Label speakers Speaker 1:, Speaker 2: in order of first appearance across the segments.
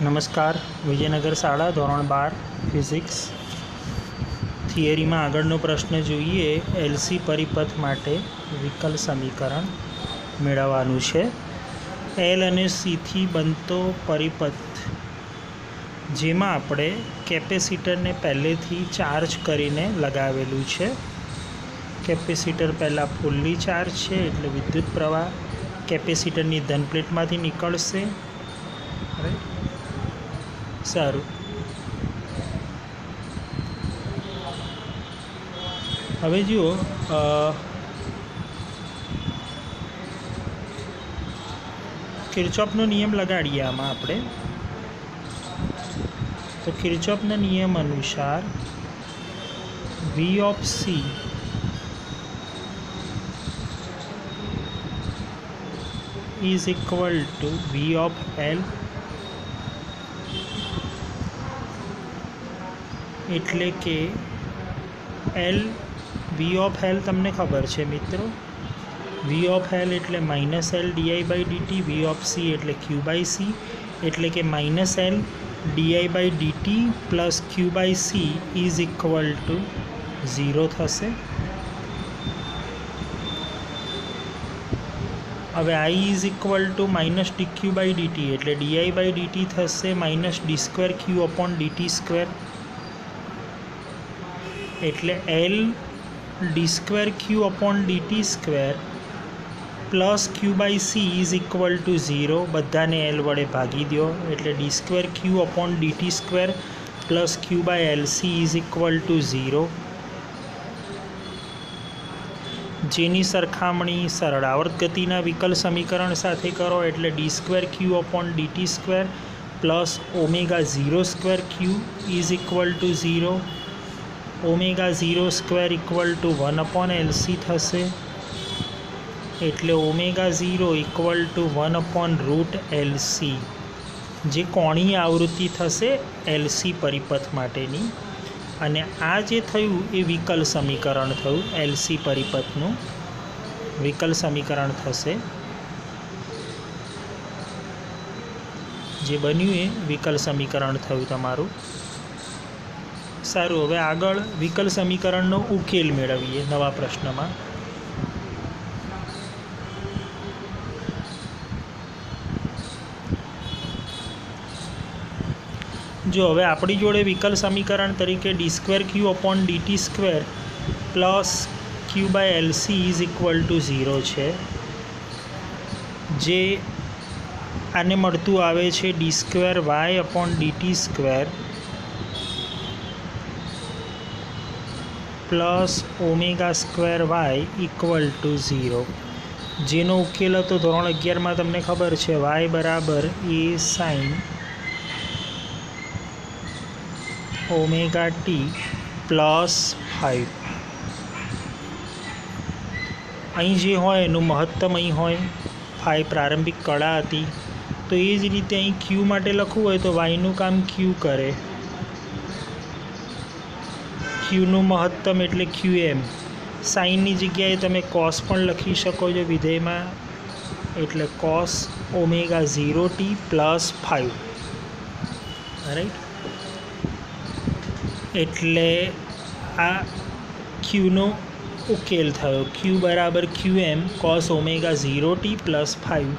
Speaker 1: નમસ્કાર. વિજયનગર શાળા ધોરણ 12 ફિઝિક્સ થિયરીમાં આગળનો પ્રશ્ન જોઈએ. એલસી પરિપથ માટે વિકલ સમીકરણ મેળવવાનું છે. એલ અને સીથી બનતો પરિપથ જેમાં આપણે કેપેસિટરને પહેલેથી ચાર્જ કરીને લગાવેલું છે. કેપેસિટર પહેલાં ફૂલ્લી ચાર્જ છે એટલે વિદ્યુત પ્રવાહ કેપેસિટરની ધન પ્લેટમાંથી નીકળશે. સારું, હવે જુઓ, કિર્ચોફનો નિયમ લગાડીએ આમાં આપણે. તો કિર્ચોફના નિયમ અનુસાર V of C is equal to V of L, એટલે કે એલ વી ઓફ એલ તમને ખબર છે મિત્રો. વી ઓફ એલ એટલે minus L D I by D T, V of C એટલે ક્યુ બાય સી, એટલે કે minus L D I by D T plus Q by C is equal to 0 થશે. હવે I is equal to minus D Q by D T એટલે D I by D T થશે minus D square ક્યુ upon DT square, એટલે L D square Q upon DT square plus Q by C is equal to 0. બધાને L વડે ભાગી દો એટલે D square Q upon DT square plus Q by L C is equal to 0. જેની સરખામણી સરળ આવર્ત ગતિના વિકલ સમીકરણ સાથે કરો એટલે D square Q upon DT square plus omega 0 square Q is equal to 0. Omega 0 square equal to 1 upon L C થશે, એટલે omega 0 equal to 1 upon root L C, જે કોણીય આવૃત્તિ થશે એલસી પરિપથ માટેની. અને આ જે થયું એ વિકલ સમીકરણ થયું. એલસી પરિપથનું વિકલ સમીકરણ થશે. જે બન્યું એ વિકલ સમીકરણ થયું તમારું. સારું, હવે આગળ વિકલ સમીકરણનો ઉકેલ મેળવીએ નવા પ્રશ્નમાં. જો હવે આપણી જોડે વિકલ સમીકરણ તરીકે D square Q upon DT square plus Q by LC is equal to 0 છે. જે આને મળતું આવે છે D square y upon DT square plus omega square y equal to 0. જેનો ઉકેલ હતો ધોરણ 11માં તમને ખબર છે, વાય બરાબર એ સાઇન ઓમેગા ટી પ્લસ 5. અહીં જે હોય એનું મહત્તમ અહીં હોય, 5 પ્રારંભિક કળા હતી. તો એ જ રીતે અહીં ક્યુ માટે લખવું હોય તો વાયનું કામ ક્યુ કરે, ક્યુનું મહત્તમ એટલે ક્યુ એમ. સાઇનની જગ્યાએ તમે કોસ પણ લખી શકો છો વિધેયમાં, એટલે cos omega 0 T plus 5. Right, એટલે આ ક્યુનો ઉકેલ થયો. ક્યુ બરાબર ક્યુ એમ કોસ ઓમેગા 0 ટી પ્લસ 5,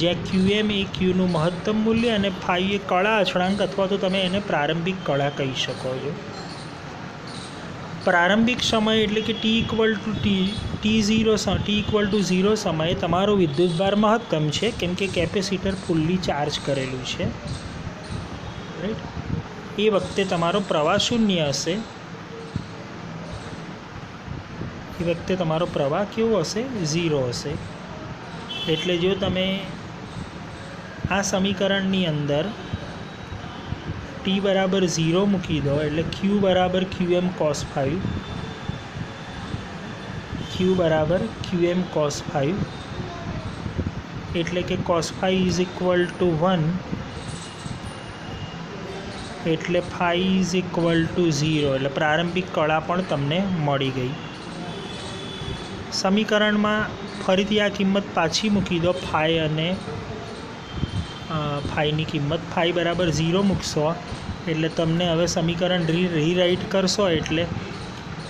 Speaker 1: જ્યાં ક્યુ એમ એ ક્યુનું મહત્તમ મૂલ્ય અને 5 એ કળા અચળાંક અથવા તો તમે એને પ્રારંભિક કળા કહી શકો છો. પ્રારંભિક સમય એટલે કે T equal to T equal to 0 સમયે તમારો વિદ્યુતભાર મહત્તમ છે, કેમ કે કેપેસિટર ફૂલ્લી ચાર્જ કરેલું છે. રાઈટ, એ વખતે તમારો પ્રવાહ શૂન્ય હશે. એ વખતે તમારો પ્રવાહ કેવો હશે? 0 હશે. એટલે જો તમે આ સમીકરણની અંદર ટી બરાબર 0 મૂકી દો એટલે ક્યુ બરાબર ક્યુ એમ કોસ 5, ક્યુ બરાબર ક્યુ એમ કોસ 5, એટલે કે કોસ 5 ઇઝ ઇક્વલ ટુ 1, એટલે 5 ઇઝ ઇક્વલ ટુ 0, એટલે પ્રારંભિક કળા પણ તમને મળી ગઈ. સમીકરણમાં ફરીથી આ કિંમત પાછી મૂકી દો 5 અને ફાઈની કિંમત ફાઈ બરાબર 0 મૂકશો એટલે તમને હવે સમીકરણ રીરાઇટ કરશો એટલે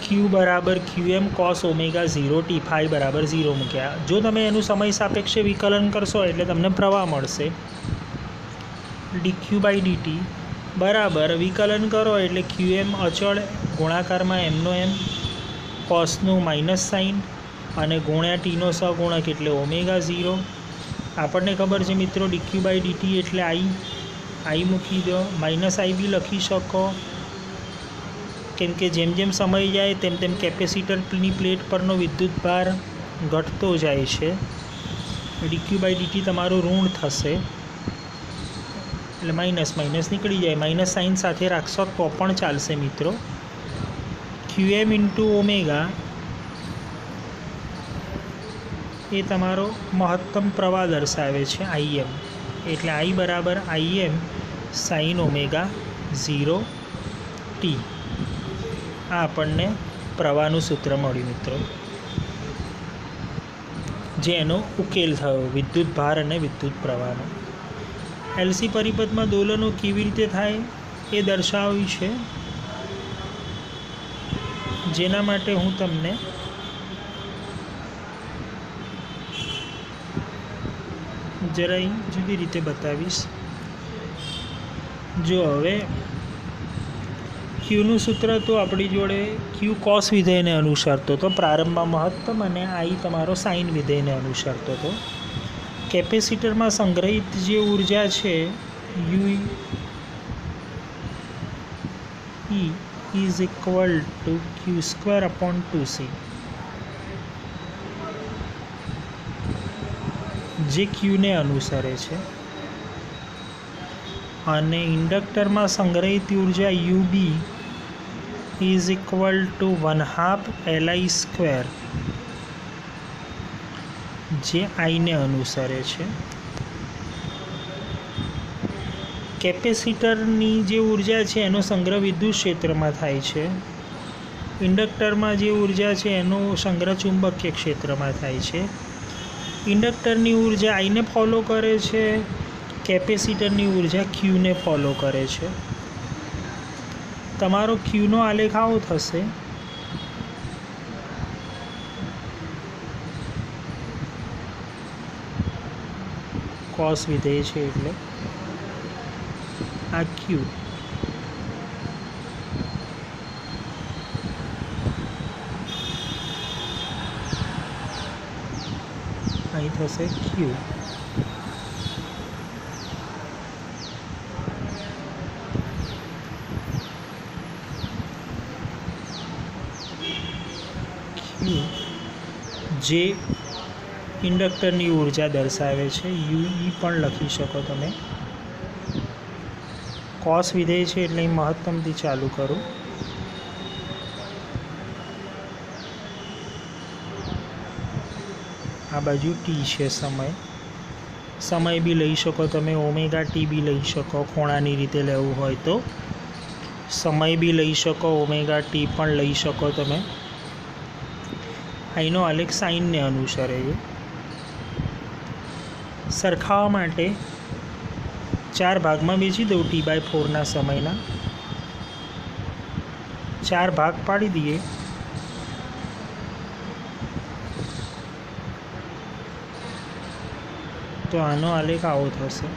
Speaker 1: ક્યુ બરાબર QM cos omega 0t phi બરાબર 0 મૂક્યા. જો તમે એનું સમય સાપેક્ષે વિકલન કરશો એટલે તમને પ્રવાહ મળશે dq/dt બરાબર વિકલન કરો એટલે QM અચળ ગુણાકારમાં એમનો એમ કોસનું માઇનસ સાઇન અને ગુણ્યા ટીનો સહગુણક એટલે ઓમેગા 0. આપણને ખબર છે મિત્રો dq/dt એટલે આઈ મૂકી દો, માઇનસ આઈ બી લખી શકો કેમ કે જેમ જેમ સમય જાય તેમ તેમ કેપેસિટરની પ્લેટ પરનો વિદ્યુત ભાર ઘટતો જાય છે. dq/dt તમારું ઋણ થશે એટલે માઇનસ નીકળી જાય, માઇનસ સાઇન સાથે રાખશો તો પણ ચાલશે મિત્રો. QM ઇન્ટુ ઓમેગા એ તમારો મહત્તમ પ્રવાહ દર્શાવે છે IM એટલે I બરાબર IM સાઇન ઓમેગા 0t. આ આપણને પ્રવાહનું સૂત્ર મળ્યું મિત્રો, જે એનો ઉકેલ થયો વિદ્યુત ભાર અને વિદ્યુત પ્રવાહનો. LC પરિપથમાં દોલનો કેવી રીતે થાય એ દર્શાવ્યું છે, જેના માટે હું તમને જરાય જુદી રીતે બતાવીશ. જો હવે ક્યુનું સૂત્ર તો આપણી જોડે ક્યુ કોસ વિધેયને અનુસરતો હતો પ્રારંભમાં મહત્તમ અને આઈ તમારો સાઇન વિધેયને અનુસરતો હતો. કેપેસિટરમાં સંગ્રહિત જે ઉર્જા છે you is equal two Q²/2C, જે ક્યુને અનુસરે છે, અને ઇન્ડક્ટરમાં સંગ્રહિત ઉર્જા UB is equal two 1/2 Li², જે આઈને અનુસરે છે. કેપેસિટરની જે ઉર્જા છે એનો સંગ્રહ વિદ્યુત ક્ષેત્રમાં થાય છે, ઇન્ડક્ટરમાં જે ઉર્જા છે એનો સંગ્રહ ચુંબકીય ક્ષેત્રમાં થાય છે. ઇન્ડક્ટરની ઉર્જા આઈને ફોલો કરે છે, કેપેસિટરની ઉર્જા ક્યુને ફોલો કરે છે. તમારો ક્યુનો આલેખ આવો થશે. કોસ વિધેય છે એટલે આ ક્યુ અહીં થશે ક્યુ. જે ઇન્ડક્ટરની ઉર્જા દર્શાવે છે, યુઈ પણ લખી શકો તમે. કોસ વિધેય છે એટલે અહીં મહત્તમથી ચાલુ કરું. આ બાજુ ટી છે સમય બી લઈ શકો તમે, ઓમેગા ટી બી લઈ શકો ખૂણાની રીતે લેવું હોય તો, સમય બી લઈ શકો, ઓમેગા ટી પણ લઈ શકો તમે. અહીંનો આલેખ સાઇનને અનુસરે છે. સરખાવવા માટે 4 ભાગમાં વેચી દઉં T/4ના સમયના 4 ભાગ પાડી દઈએ તો આનો આલેખ આવો થશે.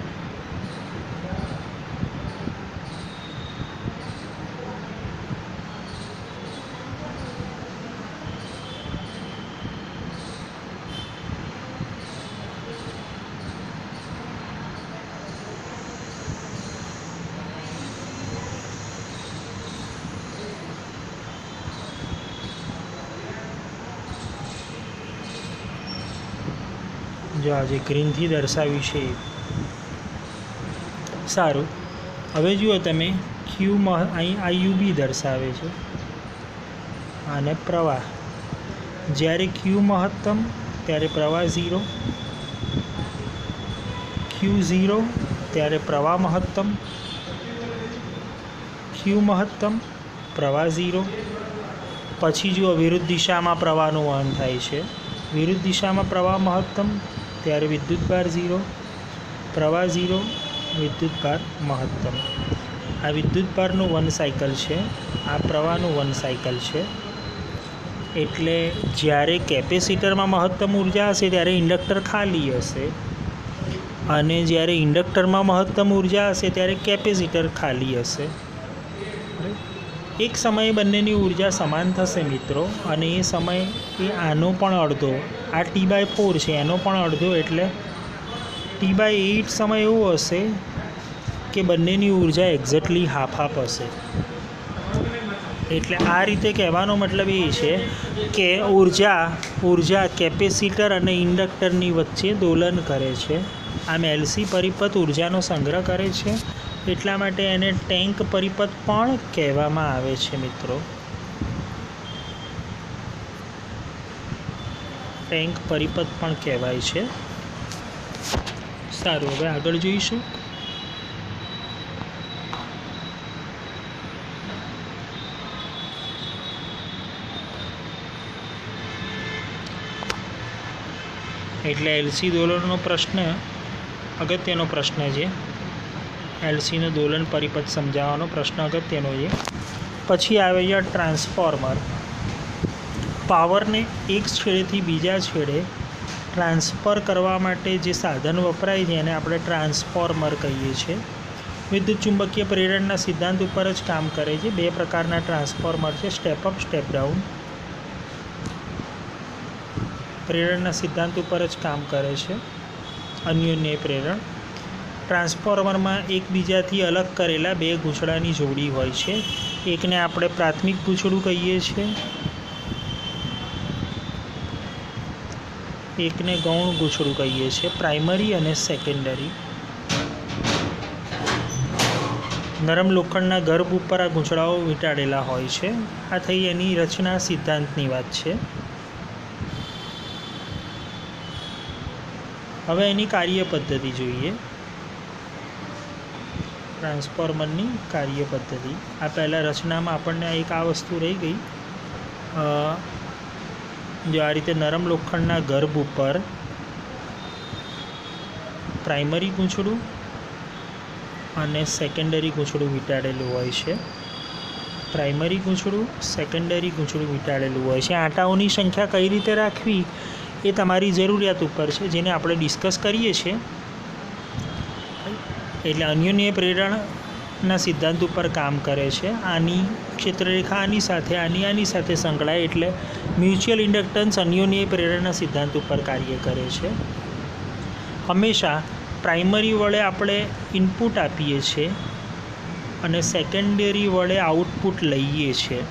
Speaker 1: જો આજે ગ્રીનથી દર્શાવ્યું છે. સારું, હવે જુઓ તમે ક્યુ અહીં IUB દર્શાવે છે અને પ્રવાહ. જ્યારે ક્યુ મહત્તમ ત્યારે પ્રવાહ 0, ક્યુ 0 ત્યારે પ્રવાહ મહત્તમ, ક્યુ મહત્તમ પ્રવાહ 0. પછી જુઓ વિરુદ્ધ દિશામાં પ્રવાહનું વહન થાય છે. વિરુદ્ધ દિશામાં પ્રવાહ મહત્તમ ત્યારે વિદ્યુતભાર 0, प्रवाह 0, विद्युतभार महत्तम। आ विद्युतभारનું 1 साइकल है, आ प्रवाहનું 1 साइकल है। एटले ज्यारे केपेसिटर में महत्तम ऊर्जा हशे त्यारे इंडक्टर खाली हशे अने ज्यारे इंडक्टर में महत्तम ऊर्जा हशे त्यारे केपेसिटर खाली हशे। एक समय बंनेनी ऊर्जा समान थशे मित्रों, अने ए समय ए आनो पण अर्धो, आ T/4 छे एनो पण अर्धो, एटले T/8 समय एवो हशे कि बंनेनी ऊर्जा एक्जेक्टली हाफ हाफ हशे। एटले आ रीते कहेवानो मतलब ए छे कि ऊर्जा केपेसिटर अने इंडक्टरनी वच्चे दोलन करे छे। आम एलसी परिपथ ऊर्जानो संग्रह करे छे, એટલા માટે એને ટેન્ક પરિપથ પણ કહેવામાં આવે છે મિત્રો। ટેન્ક પરિપથ પણ કહેવાય છે। સારું, હવે આગળ જોઈશું। એટલે એલસી દોલનનો પ્રશ્ન અગત્યનો પ્રશ્ન છે। एलसीनो दोलन परिपथ समझावानो प्रश्न अगत्यनो है। पछी आवे छे ट्रांसफॉर्मर। पावर ने एक छेड़ेथी बीजा छेड़े ट्रांसफर करवा माटे जे साधन वपराय छे एने आपणे ट्रांसफॉर्मर कहीए छीए। विद्युत चुंबकीय प्रेरणना सिद्धांत पर ज काम करे छे। बे प्रकारना ट्रांसफॉर्मर छे, स्टेप अप, स्टेप डाउन। प्रेरणना सिद्धांत पर ज काम करे छे, अन्योन्य प्रेरण। ट्रांसफॉर्मर में एकबीजाथी अलग करेला बे गूंछड़ानी जोड़ी होय छे। एकने आपणे प्राथमिक गूंछड़ुं कहीए छीए, एकने गौण गूंछड़ुं कहीए छीए, प्राइमरी अने सेकेंडरी। नरम लोखंडना गर्भ उपर आ गूंछड़ाओ वींटाड़ेला होय छे। आ थई एनी रचना सिद्धांतनी वात छे। हवे एनी कार्यपद्धति जोईए। ट्रांसफॉर्मरनी कार्यपद्धति आ पहला रचना में आपने एक आ वस्तु रही गई। जो आ रीते नरम लोखंडना गर्भ पर प्राइमरी गूंछड़ुं अने सेकेंडरी गूंछड़ुं वींटाड़ेलुं होय छे। प्राइमरी गूंछड़ुं, सेकेंडरी गूंछड़ुं वींटाड़ेलुं होय छे। आटाओनी संख्या कई रीते राखवी ए तमारी जरूरियात उपर छे, जेने आपणे डिस्कस करीए छीए। એટલે અન્યોન્ય પ્રેરણના સિદ્ધાંત ઉપર કામ કરે છે। આની ક્ષેત્રરેખા આની સાથે સંકળાય એટલે મ્યુચ્યુઅલ ઇન્ડક્ટન્સ અન્યોન્ય પ્રેરણના સિદ્ધાંત ઉપર કાર્ય કરે છે। હંમેશા પ્રાઇમરી વડે આપણે ઇનપુટ આપીએ છીએ અને સેકન્ડરી વડે આઉટપુટ લઈએ છીએ।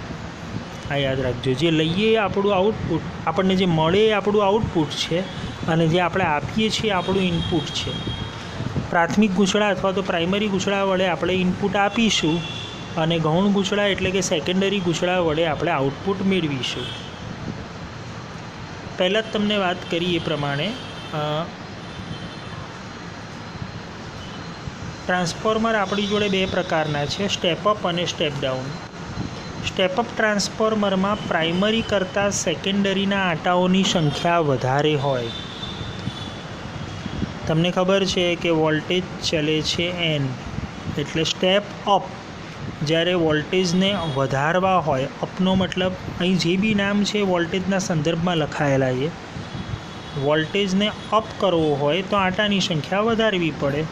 Speaker 1: આ યાદ રાખજો, જે લઈએ એ આપણું આઉટપુટ, આપણને જે મળે એ આપણું આઉટપુટ છે અને જે આપણે આપીએ છીએ આપણું ઇનપુટ છે। प्राथमिक गूंछड़ा अथवा तो प्राइमरी गूंछड़ा वडे आपणे इनपुट आपीशुं अने गौण गूंछड़ा एटले के सेकेंडरी गूंछड़ा वडे आपणे आउटपुट मेळवीशुं। पहला ज तमने वात करी ए प्रमाणे ट्रांसफॉर्मर आपणी जोड़े बे प्रकारना छे, स्टेप अप अने step down. Step up transformer में प्राइमरी करता सेकेंडरीना आटाओनी संख्या वधारे होय। तमने खबर है कि वोल्टेज चले छे एन, एटले स्टेप अप ज्यारे वोल्टेज ने वधारवा होय। अपनो मतलब अहीं जे बी नाम है वोल्टेजना संदर्भ में लखायेला है। वोल्टेज ने अप करवो होय तो आटानी संख्या वधारवी पड़े,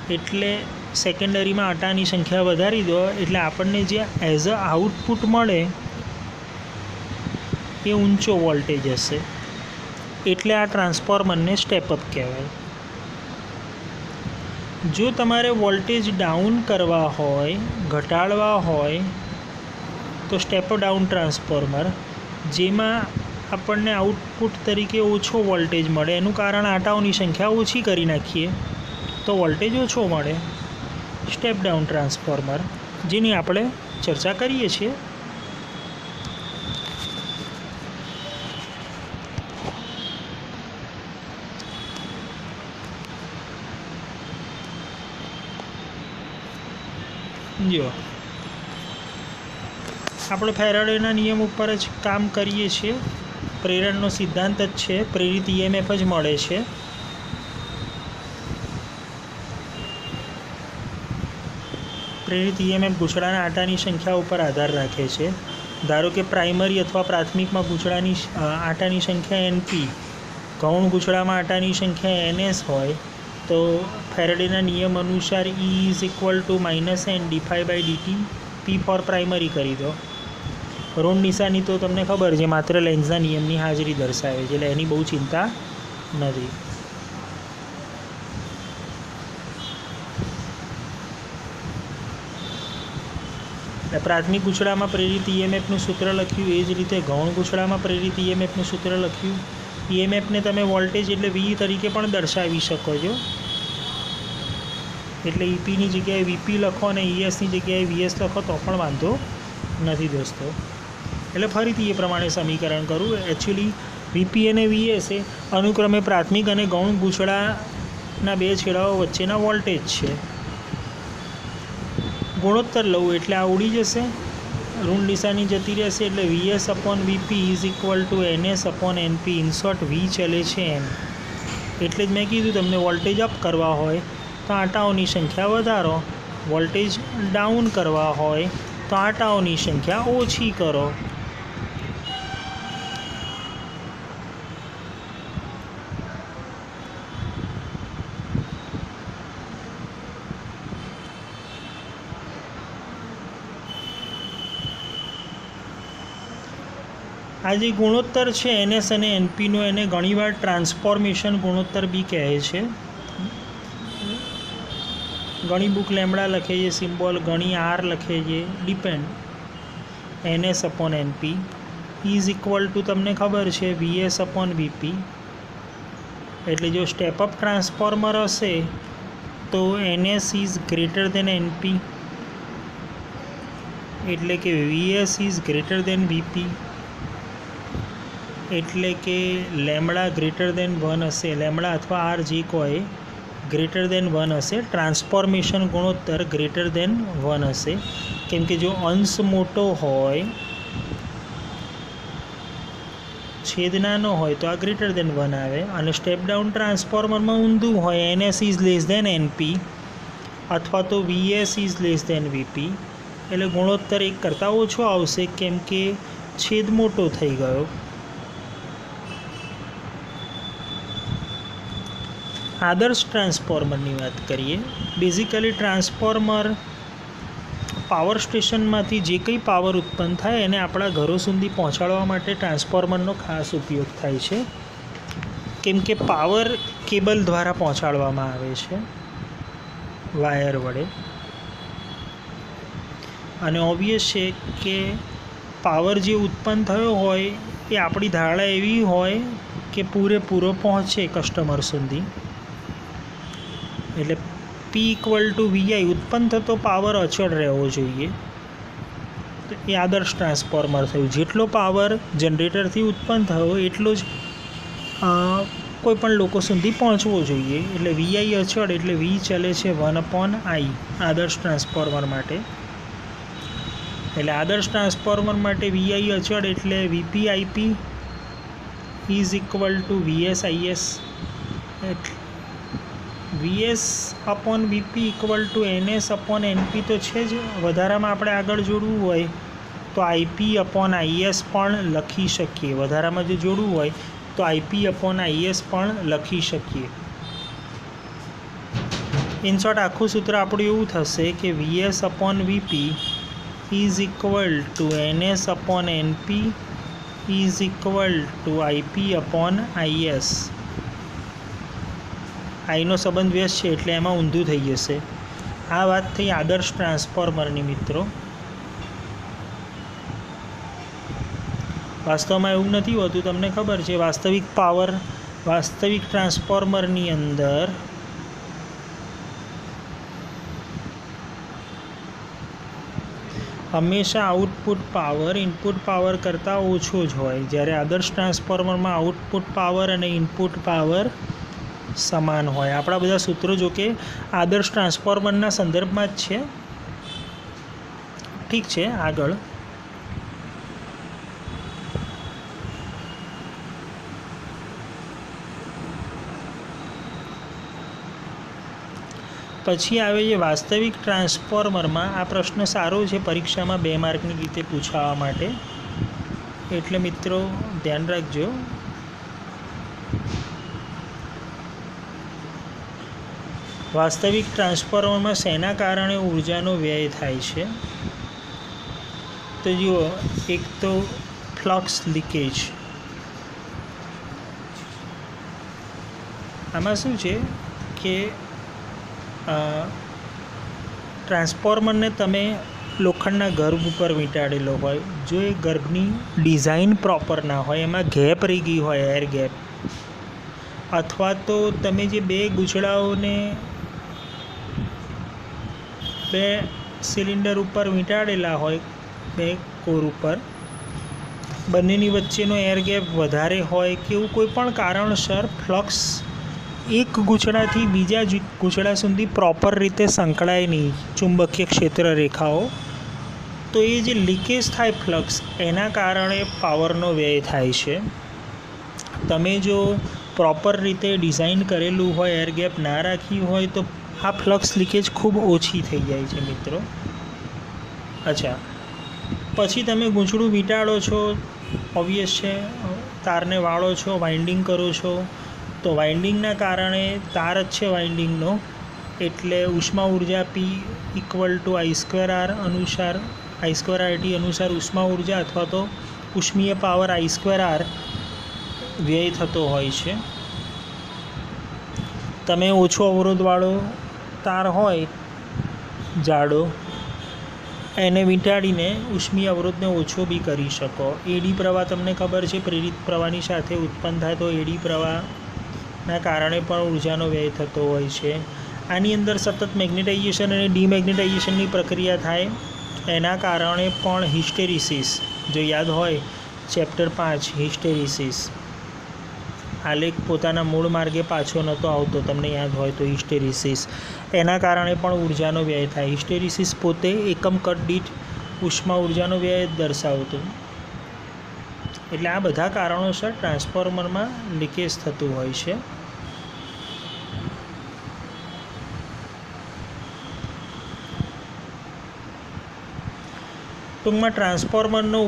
Speaker 1: एटले सेकेंडरी में आटानी संख्या वधारी दो एटले आपणने जे एज अ आउटपुट मळे ए ऊंचो वोल्टेज हशे, एटले आ ट्रांसफॉर्मर ने स्टेप अप कहेवाय। जो तमारे वोल्टेज डाउन करवा होय, घटाड़वा होय तो स्टेप डाउन ट्रांसफॉर्मर, जेमां आपणने आउटपुट तरीके ओछो वोल्टेज मळे, एनुं कारण आटाओनी संख्या ओछी करी नाखीए तो वोल्टेज ओछो मळे। स्टेप डाउन ट्रांसफॉर्मर जेनी आपणे चर्चा करीए छीए। जो આપણે ફેરાડેના નિયમ ઉપર જ કામ કરીએ છીએ। પ્રેરણનો સિદ્ધાંત જ છે, પ્રેરિત ઈએમએફ જ મળે છે। પ્રેરિત ઈએમએફ ગૂંચળાના આંટાની સંખ્યા ઉપર આધાર રાખે છે. ધારો કે પ્રાઇમરી અથવા પ્રાથમિકમાં ગૂંચળાની આંટાની સંખ્યા NP, ગૌણ ગૂંચળામાં આંટાની સંખ્યા NS હોય તો ફેરેડેના નિયમ અનુસાર E is equal to -n dφ/dt P for primary કરી દો. ઋણ નિશાની તો તમને ખબર છે, માત્ર લેન્ઝના નિયમની હાજરી દર્શાવે છે, એટલે એની બહુ ચિંતા નથી. પ્રાથમિક ગૂંચળામાં પ્રેરિત ઈએમએફનું સૂત્ર લખ્યું, એ જ રીતે ગૌણ ગૂંચળામાં પ્રેરિત ઈએમએફનું સૂત્ર લખ્યું. ઈએમએફને તમે વોલ્ટેજ એટલે V તરીકે પણ દર્શાવી શકો છો, એટલે EPની જગ્યાએ VP લખો અને ESની જગ્યાએ VS લખો તો પણ વાંધો નથી દોસ્તો. એટલે ફરીથી એ પ્રમાણે સમીકરણ કરું. એકચ્યુઅલી VP અને VS એ અનુક્રમે પ્રાથમિક અને ગૌણ ગૂંચળાના બે છેડાઓ વચ્ચેના વોલ્ટેજ છે. ગુણોત્તર લઉં એટલે આ ઉડી જશે, ઋણ નિશાની જતી રહેશે, એટલે VS/VP is equal two NS/NP. In short V ચલે છે M. એટલે જ મેં કીધું તમને વોલ્ટેજ અપ કરવા હોય તો આંટાઓની સંખ્યા વધારો, વોલ્ટેજ ડાઉન કરવા હોય તો આંટાઓની સંખ્યા ઓછી કરો. આ જે ગુણોત્તર છે NS અને NPનો, એને ઘણીવાર ટ્રાન્સફોર્મેશન ગુણોત્તર બી કહે છે. ઘણી બુક લેમડા લખે છે સિમ્બોલ, ઘણી R લખે છે, depend. NS/NP is equal two તમને ખબર છે VS/VP. એટલે જો સ્ટેપ અપ ટ્રાન્સફોર્મર હશે તો NS is greater than NP, એટલે કે VS is greater than VP, એટલે કે લેમડા ગ્રેટર દેન 1 હશે, લેમડા અથવા R જે કોઈ ગ્રેટર દેન 1 હશે. ટ્રાન્સફોર્મેશન ગુણોત્તર ગ્રેટર દેન 1 હશે, કેમ કે જો અંશ મોટો હોય, છેદ નાનો હોય તો આ ગ્રેટર દેન 1 આવે. અને સ્ટેપ ડાઉન ટ્રાન્સફોર્મરમાં ઊંધું હોય, NS is less than NP અથવા તો VS is less than VP, એટલે ગુણોત્તર 1 કરતાં ઓછો આવશે, કેમ કે છેદ મોટો થઈ ગયો. આદર્શ ટ્રાન્સફોર્મરની વાત કરીએ. બેઝિકલી ટ્રાન્સફોર્મર પાવર સ્ટેશનમાંથી જે કંઈ પાવર ઉત્પન્ન થાય એને આપણા ઘરો સુધી પહોંચાડવા માટે ટ્રાન્સફોર્મરનો ખાસ ઉપયોગ થાય છે, કેમ કે પાવર કેબલ દ્વારા પહોંચાડવામાં આવે છે વાયર વડે. અને ઓબ્વિયસ છે કે પાવર જે ઉત્પન્ન થયો હોય એ આપણી ધારણા એવી હોય કે પૂરેપૂરો પહોંચે કસ્ટમર સુધી. એટલે P = VI, ઉત્પન્ન થતો પાવર અચળ રહેવો જોઈએ. તો એ આદર્શ ટ્રાન્સફોર્મર થયું. જેટલો પાવર જનરેટરથી ઉત્પન્ન થયો એટલો જ કોઈપણ લોકો સુધી પહોંચવો જોઈએ. એટલે VI અચળ, એટલે V ચલે છે 1/I આદર્શ ટ્રાન્સફોર્મર માટે. એટલે આદર્શ ટ્રાન્સફોર્મર માટે VI અચળ, એટલે VP/IP is equal two VS/IS. VS/VP equal to NS/NP તો છે જ. વધારામાં આપણે આગળ જોડવું હોય તો IP/IS પણ લખી શકીએ. વધારામાં જો જોડવું હોય તો IP/IS પણ લખી શકીએ. ઇન શોર્ટ આખું સૂત્ર આપણું એવું થશે કે VS/VP is equal two NS/NP is equal two IP/IS. આઈનો સંબંધ વ્યસ્ત છે એટલે એમાં ઊંધું થઈ જશે. આ વાત થઈ આદર્શ ટ્રાન્સફોર્મરની મિત્રો. વાસ્તવમાં એવું નથી હોતું, તમને ખબર છે. વાસ્તવિક ટ્રાન્સફોર્મરની અંદર હંમેશા આઉટપુટ પાવર ઇનપુટ પાવર કરતાં ઓછો જ હોય, જ્યારે આદર્શ ટ્રાન્સફોર્મરમાં આઉટપુટ પાવર અને ઇનપુટ પાવર સમાન હોય. આપણા બધા સૂત્રો જો કે આદર્શ ટ્રાન્સફોર્મરના સંદર્ભમાં જ છે. ઠીક છે, આગળ પછી આવે છે વાસ્તવિક ટ્રાન્સફોર્મરમાં. આ પ્રશ્ન સારો છે, પરીક્ષામાં 2 માર્કની રીતે પૂછાવા માટે, એટલે મિત્રો ધ્યાન રાખજો. વાસ્તવિક ટ્રાન્સફોર્મરમાં શેના કારણે ઉર્જાનો વ્યય થાય છે? તો જુઓ, એક તો ફ્લક્સ લીકેજ. આમાં શું છે કે ટ્રાન્સફોર્મરને તમે લોખંડના ગર્ભ ઉપર વીંટાળેલો હોય, જો એ ગર્ભની ડિઝાઇન પ્રોપર ના હોય, એમાં ગેપ રહી ગઈ હોય, એર ગેપ, અથવા તો તમે જે 2 ગૂંચળાઓને 2 સિલિન્ડર ઉપર વીંટાળેલા હોય, 2 કોર ઉપર, બંનેની વચ્ચેનો એર ગેપ વધારે હોય કે એવું કોઈ પણ કારણસર ફ્લક્સ એક ગૂંચળાથી બીજા ગૂંચળા સુધી પ્રોપર રીતે સંકળાય નહીં, ચુંબકીય ક્ષેત્ર રેખાઓ, તો એ જે લીકેજ થાય ફ્લક્સ, એના કારણે પાવરનો વ્યય થાય છે. તમે જો પ્રોપર રીતે ડિઝાઇન કરેલું હોય, એર ગેપ ના રાખી હોય, તો આ ફ્લક્સ લીકેજ ખૂબ ઓછી થઈ જાય છે મિત્રો. અચ્છા, પછી તમે ગૂંચળું વીંટાળો છો, ઓબ્વિયસ છે, તારને વાળો છો, વાઇન્ડિંગ કરો છો, તો વાઇન્ડિંગના કારણે તાર જ છે વાઇન્ડિંગનો, એટલે ઉષ્મા ઉર્જા P = I²R અનુસાર I²RT અનુસાર ઉષ્મા ઉર્જા અથવા તો ઉષ્મીય પાવર I²R વ્યય થતો હોય છે. તમે ઓછો અવરોધવાળો તાર હોય જાડો, એને વીંટાળીને ઉષ્મીય અવરોધને ઓછો બી કરી શકો. એડી પ્રવાહ તમને ખબર છે, પ્રેરિત પ્રવાહની સાથે ઉત્પન્ન થાય, તો એડી પ્રવાહના કારણે પણ ઉર્જાનો વ્યય થતો હોય છે. આની અંદર સતત મેગ્નેટાઇઝેશન અને ડિમેગ્નેટાઇઝેશનની પ્રક્રિયા થાય, એના કારણે પણ હિસ્ટેરિસિસ, જો યાદ હોય ચેપ્ટર 5 હિસ્ટેરિસિસ, આલેખ પોતાના મૂળ માર્ગે પાછો નહોતો આવતો, તમને યાદ હોય તો હિસ્ટેરિસિસ, એના કારણે પણ ઉર્જાનો વ્યય થાય. હિસ્ટેરિસિસ પોતે એકમ કદ દીઠ ઉષ્મા ઉર્જાનો વ્યય જ દર્શાવતું. એટલે આ બધા કારણોસર ટ્રાન્સફોર્મરમાં લીકેજ થતું હોય છે. ટૂંકમાં ટ્રાન્સફોર્મરનો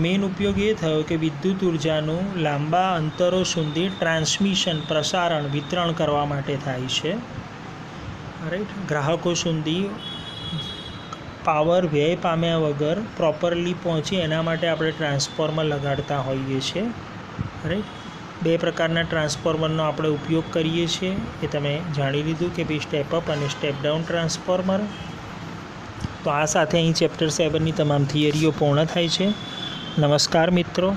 Speaker 1: મેઇન ઉપયોગ એ થયો કે વિદ્યુત ઉર્જાનું લાંબા અંતરો સુધી ટ્રાન્સમિશન, પ્રસારણ, વિતરણ કરવા માટે થાય છે. રાઈટ, ગ્રાહકો સુધી પાવર વ્યય પામ્યા વગર પ્રોપરલી પહોંચે એના માટે આપણે ટ્રાન્સફોર્મર લગાડતા હોઈએ છીએ. રાઈટ, 2 પ્રકારના ટ્રાન્સફોર્મરનો આપણે ઉપયોગ કરીએ છીએ, એ તમે જાણી લીધું કે ભાઈ સ્ટેપ અપ અને સ્ટેપ ડાઉન ટ્રાન્સફોર્મર. તો આ સાથે અહીં ચેપ્ટર 7ની તમામ થિયરીઓ પૂર્ણ થાય છે. નમસ્કાર મિત્રો.